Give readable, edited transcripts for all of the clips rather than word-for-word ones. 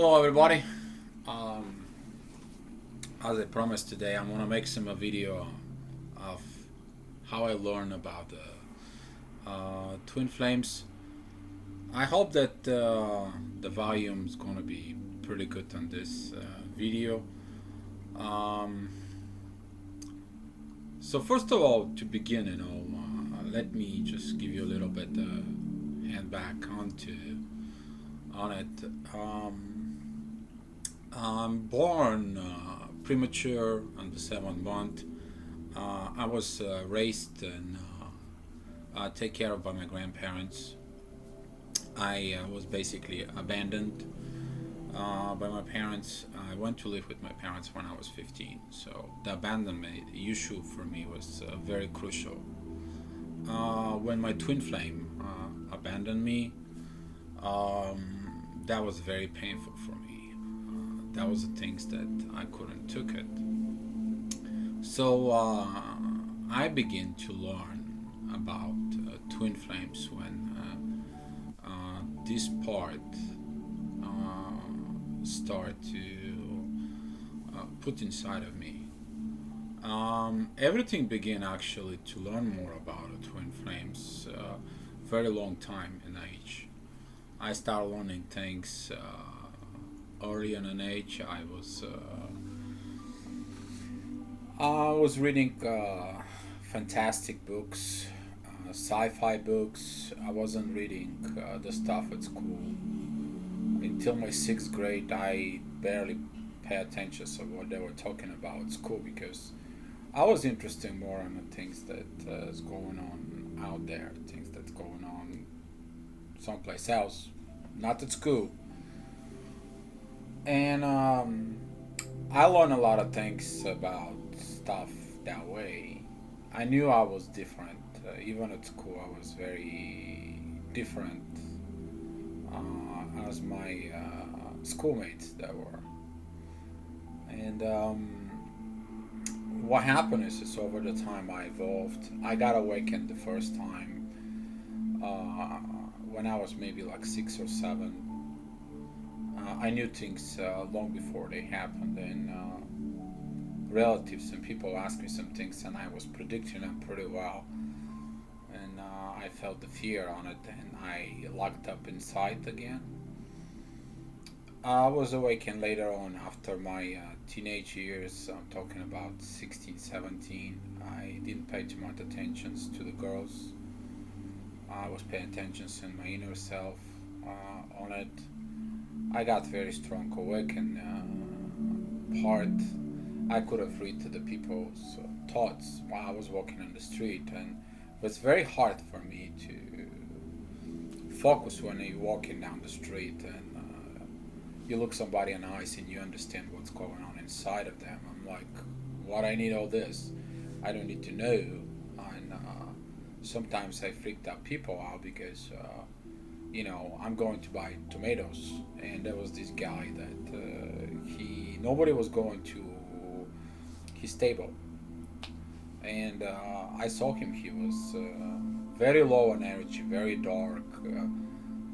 Hello, everybody. Um, as I promised today, I'm gonna make some a video of how I learned about twin flames. I hope that the volume is gonna be pretty good on this video. Um, so first of all, to begin, let me just give you a little bit hand back onto on it. I'm born premature on the 7th month. I was raised and taken care of by my grandparents. I was basically abandoned by my parents. I went to live with my parents when I was 15. So the abandonment issue for me was very crucial. When my twin flame abandoned me, that was very painful for me. That was the things that I couldn't took it. So I began to learn about twin flames when this part start to put inside of me. Everything began actually to learn more about twin flames. Very long time in age. I started learning things early in an age. I was reading fantastic books, sci-fi books. I wasn't reading the stuff at school until my sixth grade. I barely pay attention to what they were talking about at school because I was interested more in the things that is going on out there, things that's going on someplace else, not at school. And I learned a lot of things about stuff that way. I knew I was different. Even at school, I was very different as my schoolmates that were. And what happened is over the time I evolved. I got awakened the first time when I was maybe like 6 or 7. I knew things long before they happened, and relatives and people asked me some things, and I was predicting them pretty well. And I felt the fear on it, and I locked up inside again. I was awakened later on after my teenage years. I'm talking about 16, 17. I didn't pay too much attention to the girls. I was paying attention to my inner self on it. I got very strong awakened part. I could have read to the people's thoughts while I was walking on the street, and it was very hard for me to focus when you're walking down the street and you look somebody in the eyes and you understand what's going on inside of them. I'm like, what I need all this? I don't need to know. And sometimes I freaked out people out because I'm going to buy tomatoes, and there was this guy that he nobody was going to his table, and I saw him. He was very low on energy, very dark,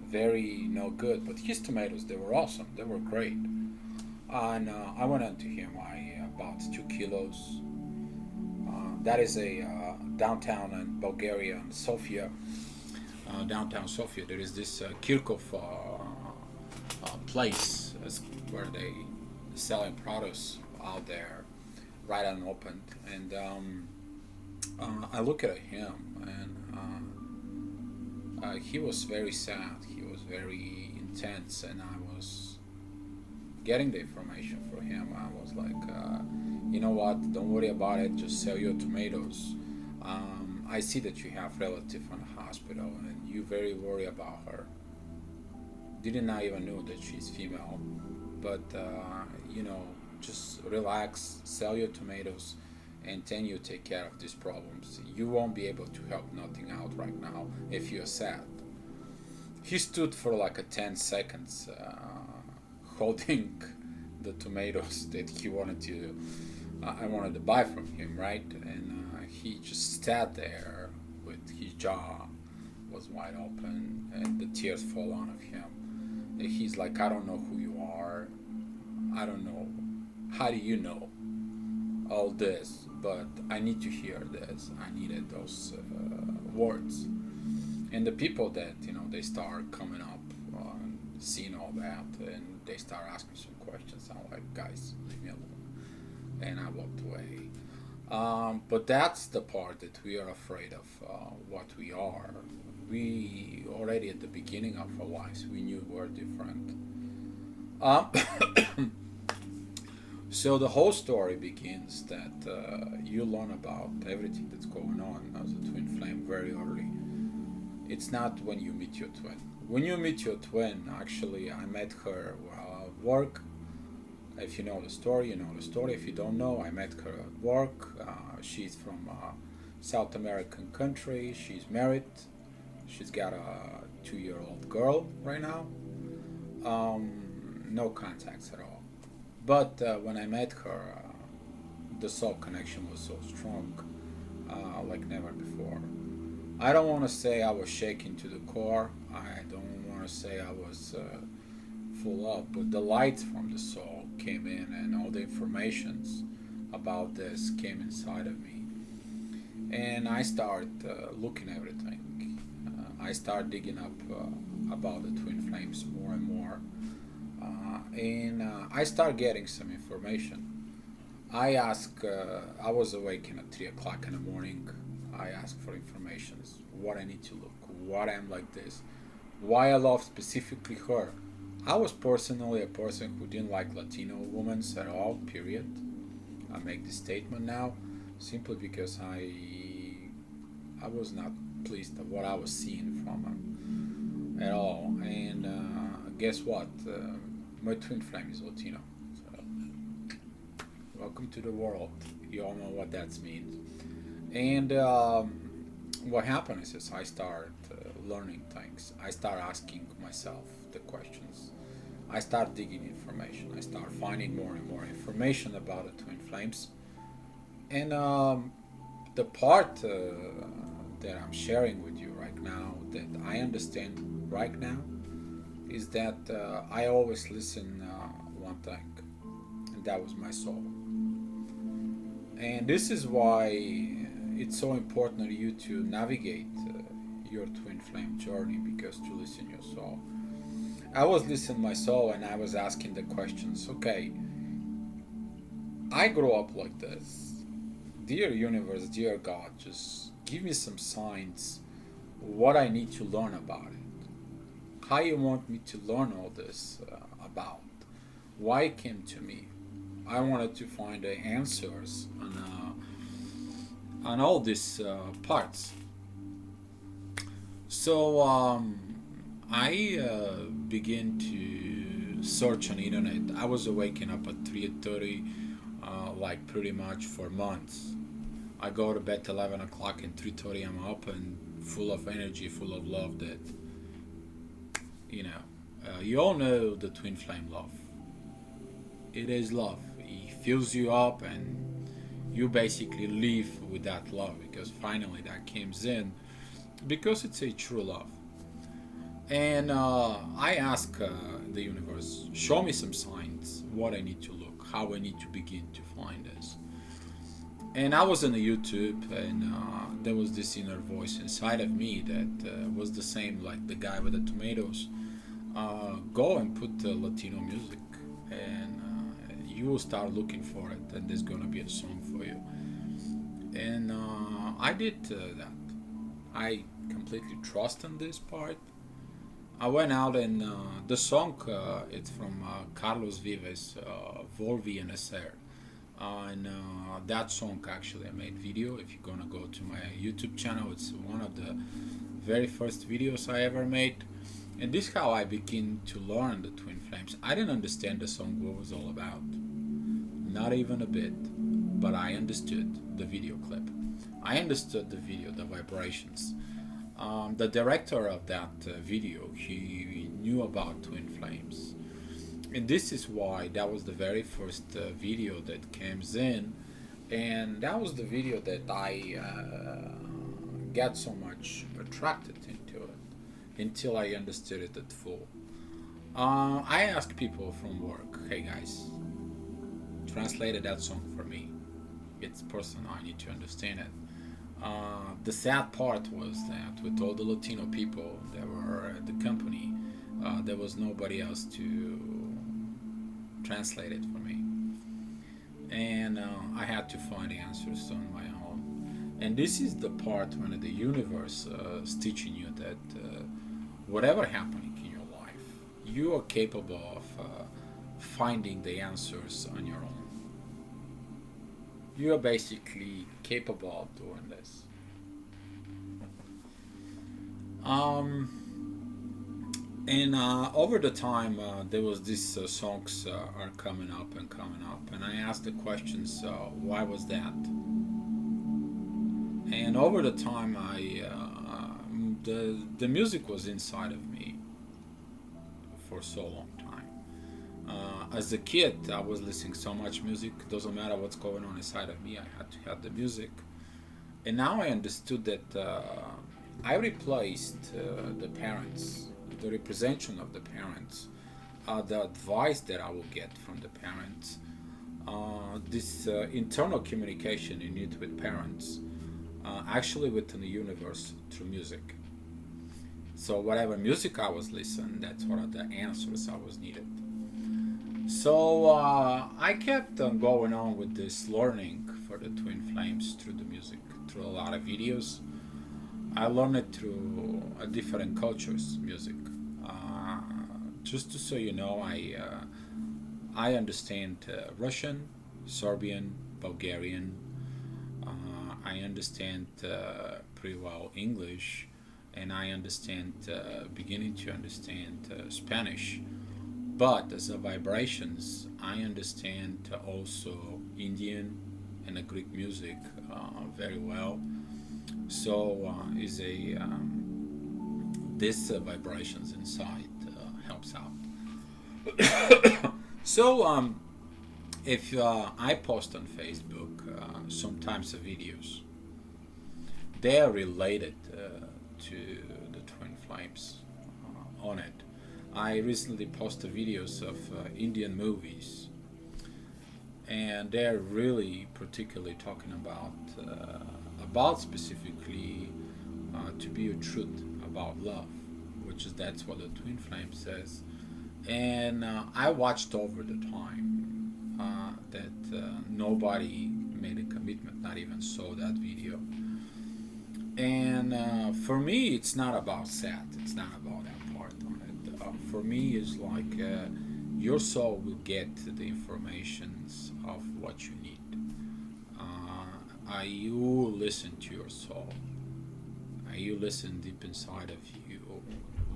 very no good. But his tomatoes, they were awesome. They were great, and I went on to him. I bought 2 kilos. That is a downtown in Bulgaria, in Sofia, downtown Sofia. There is this Kirkov place where they selling produce out there, right and open. And I look at him, and he was very sad. He was very intense, and I was getting the information for him. I was like, you know what? Don't worry about it. Just sell your tomatoes. I see that you have relative in the hospital, and you very worry about her. Didn't I even know that she's female, but just relax, sell your tomatoes, and then you take care of these problems. You won't be able to help nothing out right now if you're sad. He stood for like a 10 seconds, holding the tomatoes that he wanted to. I wanted to buy from him, right? And he just sat there with his jaw was wide open and the tears fall out of him. He's like, I don't know who you are. I don't know. How do you know all this? But I need to hear this. I needed those words. And the people that, they start coming up, seeing all that, and they start asking some questions. I'm like, guys, leave me alone. And I walked away. But that's the part that we are afraid of, what we are. We already at the beginning of our lives, we knew we were different. Um, so the whole story begins that you learn about everything that's going on as a twin flame very early. It's not when you meet your twin. When you meet your twin, actually, I met her while at work. If you know the story, you know the story. If you don't know, I met her at work. She's from a South American country. She's married. She's got a 2-year-old girl right now. No contacts at all. But when I met her, the soul connection was so strong, like never before. I don't want to say I was shaken to the core. I don't want to say I was full up, but the light from the soul came in, and all the informations about this came inside of me. And I start looking at everything. I start digging up about the twin flames more and more, and I start getting some information. I was awakened at 3 o'clock in the morning. I ask for information, what I need to look, what I'm like this, why I love specifically her. I was personally a person who didn't like Latino women at all, period. I make this statement now simply because I was not pleased of what I was seeing from them at all. And guess what? My twin flame is Latino. So, welcome to the world. You all know what that means. And what happened is I start learning things. I start asking myself the questions. I start digging information. I start finding more and more information about the twin flames. And the part that I'm sharing with you right now that I understand right now is that I always listen one thing, and that was my soul. And this is why it's so important for you to navigate your twin flame journey, because to listen your soul. I was listening my soul and I was asking the questions. Okay, I grew up like this. Dear universe, dear God, just give me some signs what I need to learn about it. How you want me to learn all this about? Why it came to me? I wanted to find the answers on all these parts. So I began to search on the internet. I was waking up at 3:30, like pretty much for months. I go to bed 11 o'clock and 3:30 I'm up and full of energy, full of love. That you all know the twin flame love. It is love. It fills you up and you basically live with that love because finally that comes in because it's a true love. And I ask the universe, show me some signs, what I need to look, how I need to begin to find this. And I was on the YouTube, and there was this inner voice inside of me that was the same like the guy with the tomatoes. Go and put Latino music, and you will start looking for it, and there's gonna be a song for you. And I did that. I completely trust in this part. I went out and the song it's from Carlos Vives, Volvi and Acer. And that song actually I made video. If you're gonna go to my YouTube channel, it's one of the very first videos I ever made. And this is how I began to learn the twin flames. I didn't understand the song what it was all about, not even a bit, but I understood the video clip. I understood the video, the vibrations. The director of that video, he knew about twin flames, and this is why that was the very first video that comes in, and that was the video that I got so much attracted into it until I understood it at full. I ask people from work, hey guys, translated that song for me. It's personal, I need to understand it. The sad part was that with all the Latino people that were at the company, there was nobody else to translate it for me. And I had to find answers on my own. And this is the part when the universe is teaching you that whatever happening in your life, you are capable of finding the answers on your own. You are basically capable of doing this. And over the time, there was these songs are coming up, and I asked the questions, why was that? And over the time, the music was inside of me for so long time. As a kid, I was listening so much music. Doesn't matter what's going on inside of me, I had to have the music. And now I understood that I replaced the parents, the representation of the parents, the advice that I will get from the parents, this internal communication you need with parents, actually within the universe through music. So whatever music I was listening, that's what are the answers I was needed. So I kept on going on with this learning for the Twin Flames through the music, through a lot of videos. I learned it through different cultures' music. Uh, just to so you know, I understand Russian, Serbian, Bulgarian. I understand pretty well English, and I understand beginning to understand Spanish. But as a vibrations, I understand also Indian and Greek music very well. So is a this vibrations inside helps out. So if I post on Facebook sometimes the videos, they are related to the Twin Flames on it. I recently posted videos of Indian movies, and they're really particularly talking about specifically to be a truth about love, which is that's what the Twin Flame says. And I watched over the time that nobody made a commitment, not even saw that video. And for me, it's not about that. It's not about that part on it. For me, it's like your soul will get the informations of what you need. You listen to your soul. You listen deep inside of you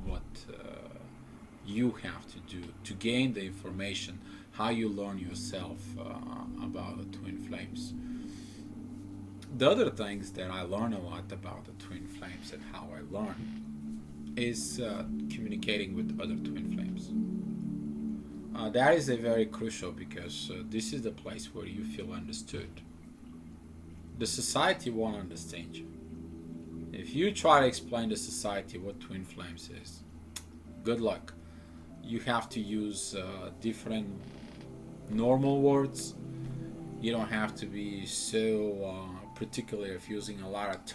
what you have to do to gain the information, how you learn yourself about the twin flames. The other things that I learn a lot about the twin flames and how I learn is communicating with other twin flames. That is a very crucial because this is the place where you feel understood. The society won't understand you. If you try to explain to society what twin flames is, good luck. You have to use different normal words. You don't have to be so particular if using a lot of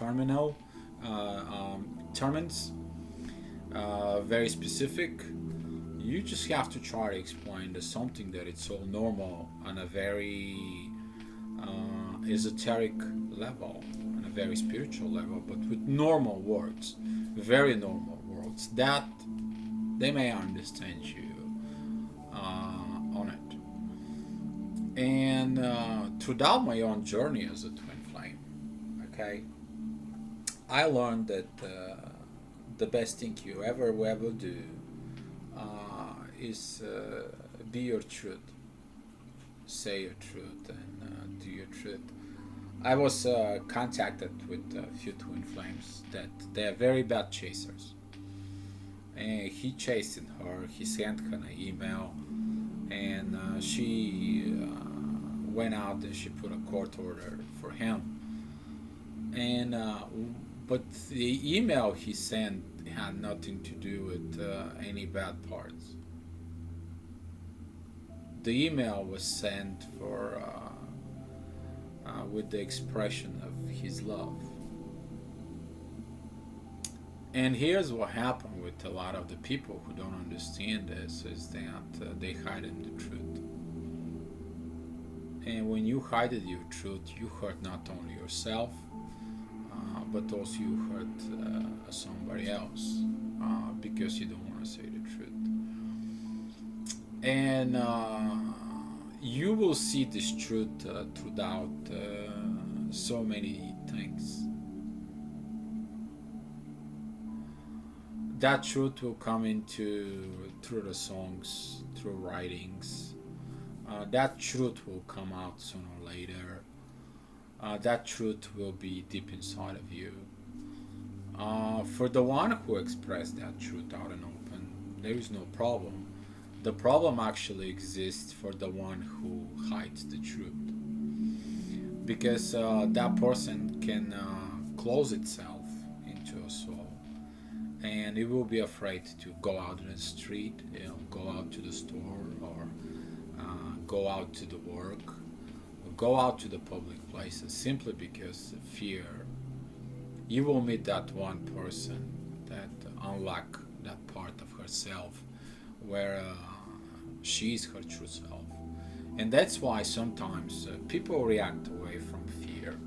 terms, very specific. You just have to try to explain the something that it's so normal on a very esoteric level, on a very spiritual level, but with normal words, very normal words that they may understand you on it. And throughout my own journey as a twin flame, okay, I learned that the best thing you ever will do is be your truth, say your truth, and do your truth. I was contacted with a few twin flames that they are very bad chasers. And he chased her. He sent her an email, and she went out and she put a court order for him. And but the email he sent had nothing to do with any bad parts. the email was sent for with the expression of his love. And here's what happened with a lot of the people who don't understand this is that they hide in the truth. And when you hide your truth, you hurt not only yourself, but also you hurt somebody else because you don't want to say the truth. And you will see this truth throughout so many things. That truth will come into through the songs, through writings. That truth will come out sooner or later. That truth will be deep inside of you. For the one who expressed that truth out and open, there is no problem. The problem actually exists for the one who hides the truth. Because that person can close itself into a soul. And it will be afraid to go out in the street, go out to the store, or go out to the work, or go out to the public places simply because of fear. You will meet that one person that unlock that part of herself where she is her true self. And that's why sometimes people react away from fear.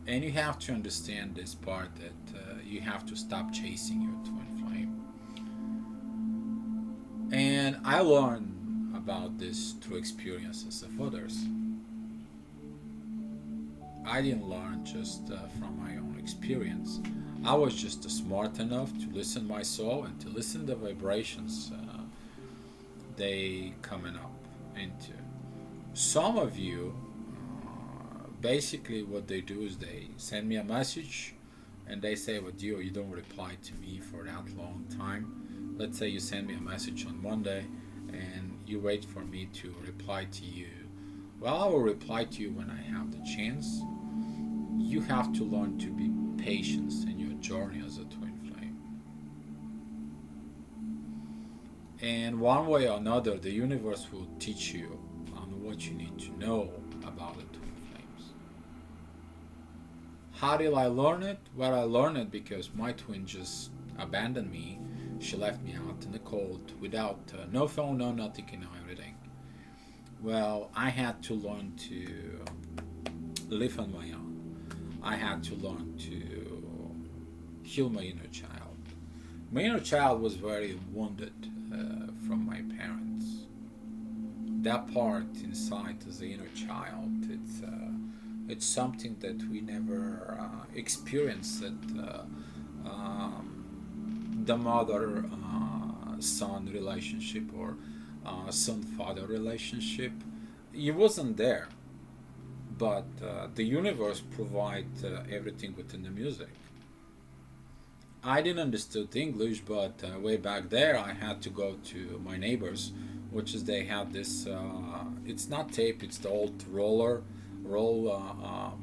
And you have to understand this part that you have to stop chasing your twin flame. And I learned about this through experiences of others. I didn't learn just from my own experience. I was just smart enough to listen my soul and to listen the vibrations they coming up into. Some of you, basically what they do is they send me a message and they say, well, Dio, you don't reply to me for that long time. Let's say you send me a message on Monday and you wait for me to reply to you. Well, I will reply to you when I have the chance. You have to learn to be patient in your journey as a twin flame. And one way or another, the universe will teach you on what you need to know about the twin flames. How did I learn it? Well, I learned it because my twin just abandoned me. She left me out in the cold without no phone, no nothing, no everything. Well, I had to learn to live on my own. I had to learn to heal my inner child. My inner child was very wounded from my parents. That part inside as the inner child, it's something that we never experienced. The mother-son relationship or son-father relationship, it wasn't there. But the universe provides everything within the music. I didn't understand English, but way back there I had to go to my neighbors, which is they had this, it's not tape, it's the old roll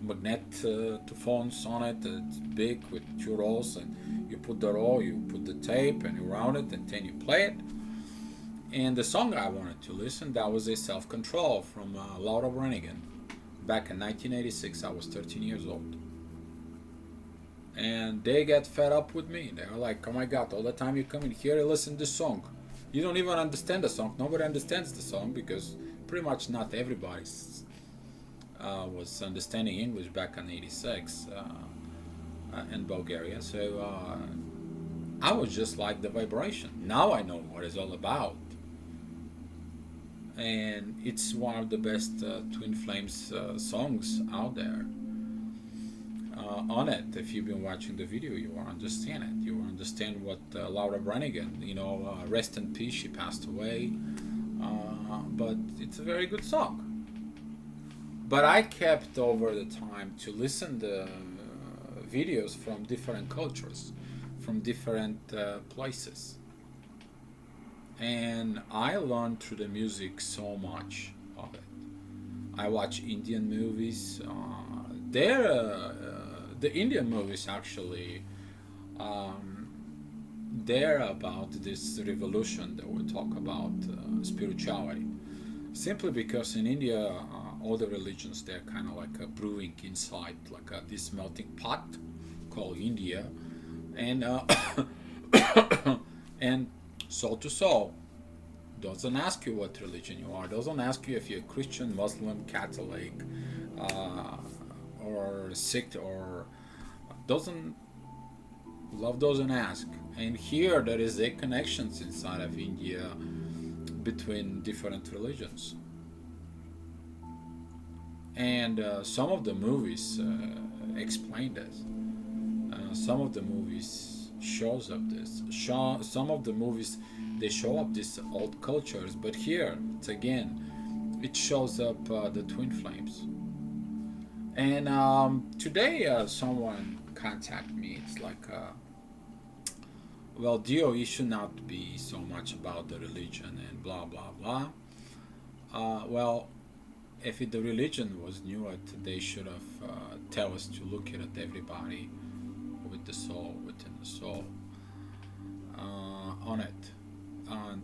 magnetophones on it. It's big with two rolls, and you put the roll, you put the tape, and you round it, and then you play it. And the song I wanted to listen, that was a Self-Control from Laura Branigan. Back in 1986, I was 13 years old. And they get fed up with me. They were like, oh my god, all the time you come in here and listen to this song. You don't even understand the song. Nobody understands the song because pretty much not everybody was understanding English back in 86 in Bulgaria. So I was just like the vibration. Now I know what it's all about. And it's one of the best Twin Flames songs out there. On it, if you've been watching the video, you will understand it. You will understand what Laura Branigan, rest in peace, she passed away. But it's a very good song. But I kept over the time to listen to videos from different cultures, from different places. And I learned through the music so much of it. I watch Indian movies. The Indian movies actually, they're about this revolution that we talk about, spirituality. Simply because in India, all the religions, they're kind of like brewing inside like this melting pot called India, and and soul to soul doesn't ask you what religion you are, doesn't ask you if you're Christian, Muslim, Catholic, uh, or Sikh, or doesn't love doesn't ask. And here there is a connections inside of India between different religions, and some of the movies explain this. Some of the movies shows up this. Some of the movies they show up these old cultures, but here it's again it shows up the twin flames. And today someone contacted me. It's like, well, Dio, you should not be so much about the religion and blah blah blah. Well, if the religion was new, they should have tell us to look at everybody with the soul, within the soul, on it.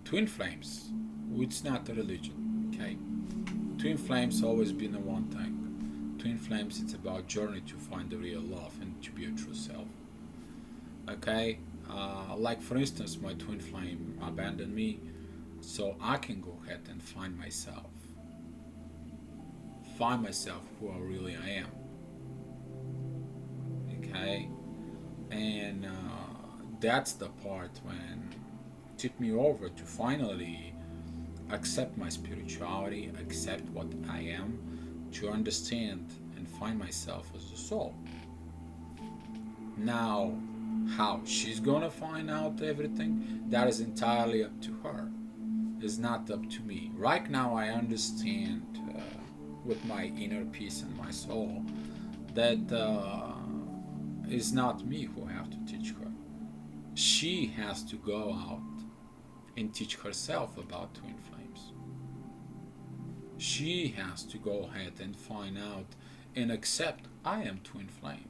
Twin flames, it's not a religion, okay? Twin flames always been a one thing. Twin flames, it's about journey to find the real love and to be a true self, okay? Like for instance, my twin flame abandoned me, so I can go ahead and find myself who I really am, okay? And that's the part when it took me over to finally accept my spirituality, accept what I am, to understand and find myself as a soul. Now, how she's gonna find out everything, that is entirely up to her. It's not up to me. Right now, I understand with my inner peace and my soul that it's not me who have to teach her. She has to go out and teach herself about twin flames. She has to go ahead and find out and accept I am twin flame,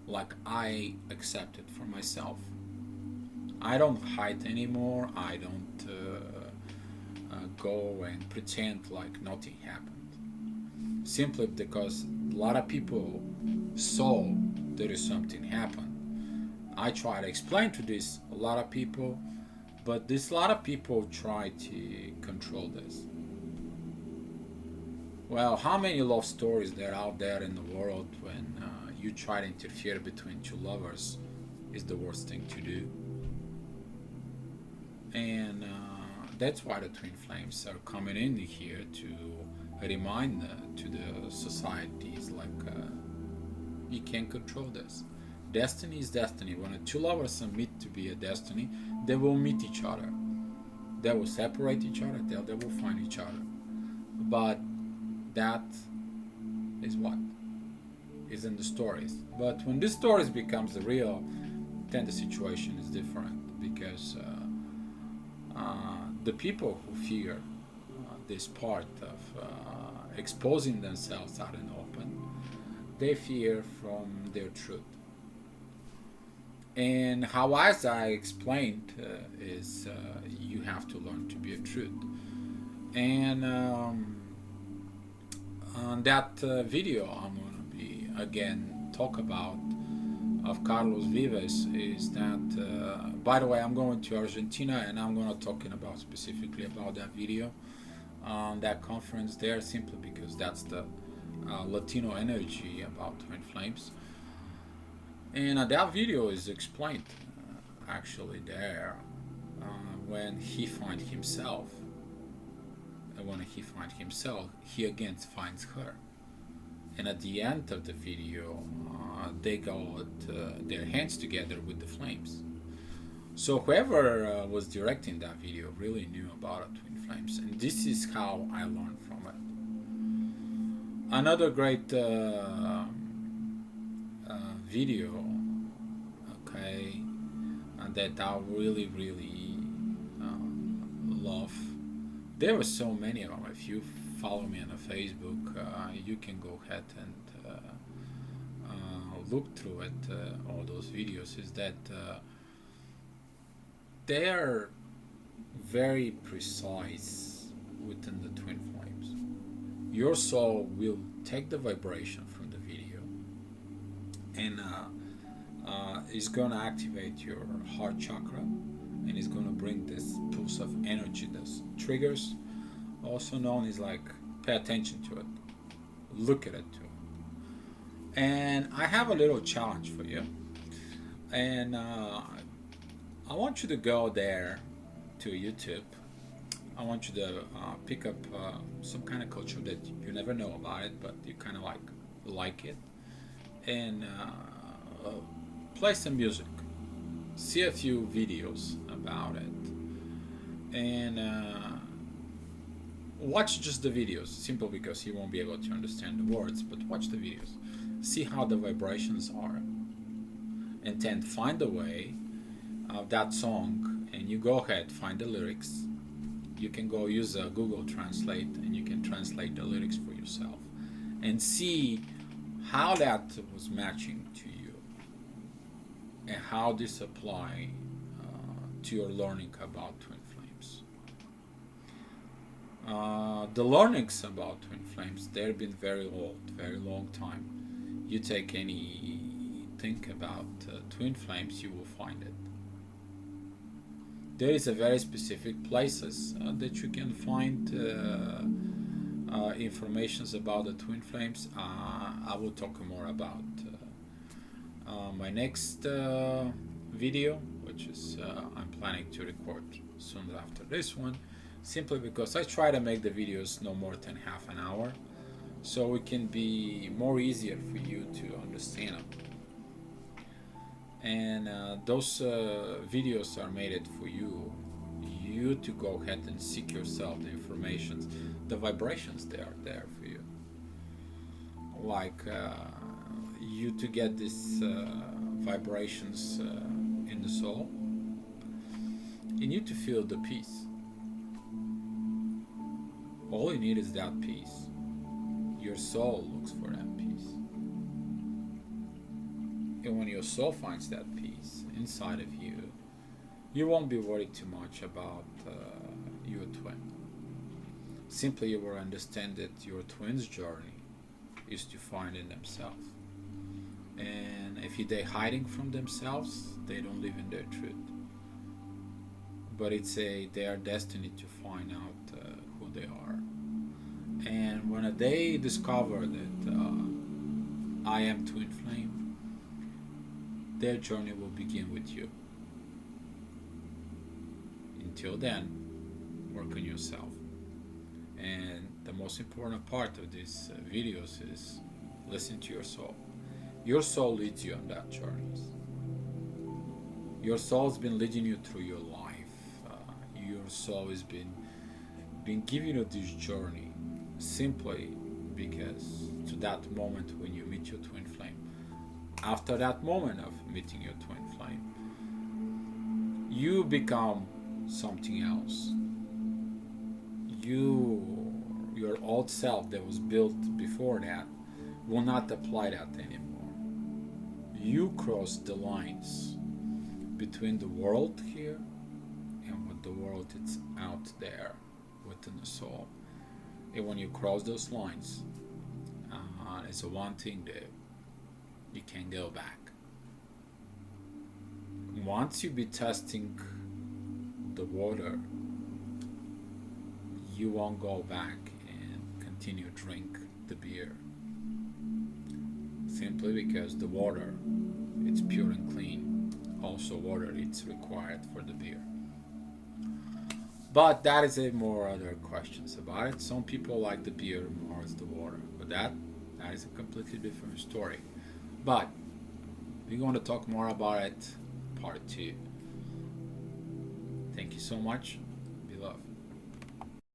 like I accept it for myself. I don't hide anymore. I don't go and pretend like nothing happened. Simply because a lot of people saw there is something happen. I try to explain to this a lot of people, but this a lot of people try to control this. Well, how many love stories there are out there in the world when you try to interfere between two lovers is the worst thing to do. And that's why the twin flames are coming in here to remind to the societies like you can't control this. Destiny is destiny. When the two lovers meet to be a destiny, they will meet each other. They will separate each other. They will find each other. But that is what is in the stories. But when this stories becomes the real, then the situation is different because the people who fear this part of exposing themselves out in the open, they fear from their truth. And how, as I explained, is you have to learn to be a truth. And on that video, I'm going to be again talk about of Carlos Vives is that. By the way, I'm going to Argentina, and I'm going to talking about specifically about that video on that conference there, simply because that's the Latino energy about twin flames. And that video is explained actually there when he finds himself. And when he finds himself, he again finds her. And at the end of the video, they got their hands together with the flames. So whoever was directing that video really knew about twin flames, and this is how I learned from it. Another great video, okay, and that I really love. There were so many of them. If you follow me on Facebook, you can go ahead and look through it. All those videos is that they are very precise within the twin flames. your soul will take the vibration from the video and is going to activate your heart chakra, and it's going to bring this pulse of energy, this triggers, also known as like, pay attention to it, look at it too. And I have a little challenge for you, and I want you to go there to YouTube. I want you to pick up some kind of culture that you never know about it, but you kind of like it, and play some music. See a few videos about it, and watch just the videos. Simple because you won't be able to understand the words, but watch the videos. See how the vibrations are, and then find the way of that song, and you go ahead, find the lyrics. You can go use a Google Translate, and you can translate the lyrics for yourself and see how that was matching to you, and how this apply to your learning about twin flames. The learnings about twin flames, they've been very old, very long time. You take anything about twin flames, you will find it. There is a very specific places that you can find informations about the twin flames. I will talk more about my next video, which is I'm planning to record soon after this one, simply because I try to make the videos no more than half an hour, so it can be more easier for you to understand them. And those videos are made for you to go ahead and seek yourself the information, the vibrations, they are there for you, like you to get these vibrations in the soul. You need to feel the peace. All you need is that peace. Your soul looks for that peace. And when your soul finds that peace inside of you, you won't be worried too much about your twin. Simply you will understand that your twin's journey is to find in themselves. And if they're hiding from themselves, they don't live in their truth. But it's their destiny to find out who they are. And when they discover that I am twin flame, their journey will begin with you. Until then, work on yourself. And the most important part of these videos is listen to your soul. Your soul leads you on that journey. Your soul's been leading you through your life. Your soul has been giving you this journey simply because to that moment when you meet your twin flame. After that moment of meeting your twin flame, you become something else. Your old self that was built before that will not apply that anymore. You cross the lines between the world here and what the world is out there within the soul. And when you cross those lines, it's the one thing that you can't go back. Once you be testing the water, you won't go back and continue drink the beer. Simply because the water, it's pure and clean. Also water, it's required for the beer. But that is a more other questions about it. Some people like the beer more as the water, but that is a completely different story. But we're going to talk more about it part 2. Thank you so much.